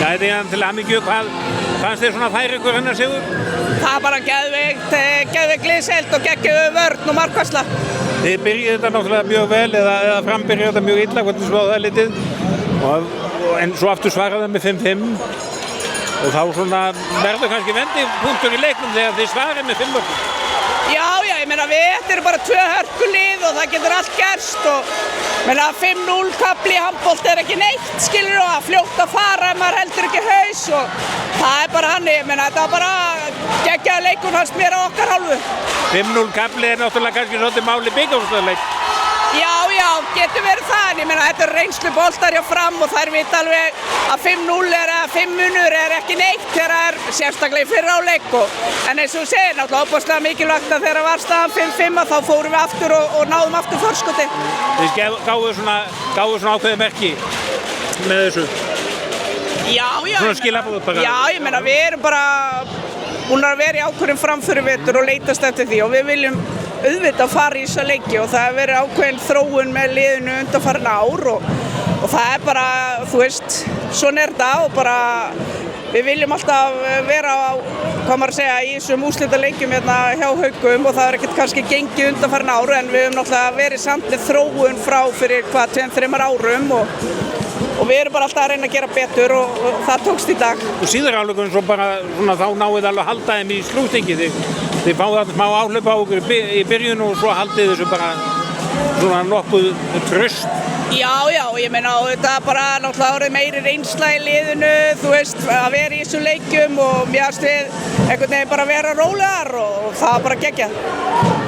Það til hamingju, hvað fannst þér svona færi ykkur hennar sigur? Það bara geðveik liðsheild og geggjuð vörn og markvarsla. Þið byrjuðu þetta náttúrulega mjög vel eða frambyrjuðu þetta mjög illa, hvernig svo það litið. En svo aftur svaraði það með 5-5 og þá svona verður kannski vendipunktur í leiknum þegar þið svarið með 5 mörkum. Já, ég meina við erum bara 2 hörkulið og það getur allt gerst og meina 5-0 kafli í handbolta er ekki neitt, skilur, og að fljótt að fara ef maður heldur ekki haus og það er bara hann, ég meina þetta var bara geggjaður leikur fannst mér á okkar hálfu. 5-0 kafli er náttúrulega kannski svolítið máli bikarúrslitaleik. Já, getur verið það, en ég meina þetta er reynslu boltar hjá Fram og þær vita alveg að 5-0 eða 5 er ekki neitt þegar það er sérstaklega í fyrra áleik en eins og þú segir, náttúrulega óbúslega mikilvægt að þegar var staðan 5-5 þá fórum við aftur og náðum aftur forskoti. Þið gáðu svona ákveðið merki með þessu? Já. Svona skilaboð bara? Já, ég meina við erum bara búin að vera í ákveðin framföruvetur og leitast eftir því og við viljum auðvitað að fara í þessa leiki og það hefur verið ákveðin þróun með liðinu undanfarin ár og það er bara, þú veist, svona er þetta og bara við viljum alltaf vera á, hvað maður að segja, í þessum úrslitaleikjum hérna hjá Haukum og það er ekkert kannski gengið undanfarin ár en við höfum náttúrulega verið samt með þróun frá fyrir 2-3 árum og við erum bara alltaf að reyna að gera betur og það tókst í dag. Og síðar áleikunum svo bara svona þá náið alveg að halda þeim í slútingi. Þið fáið alltaf smá áhlaup á okkur í byrjun og svo haldið þessu bara svona nokkuð traust. Já, ég meina þetta er bara náttúrulega orðið meiri reynsla í liðinu, þú veist, að vera í þessum leikjum og mér finnst við einhvern veginn bara vera rólegar og það var bara geggjað.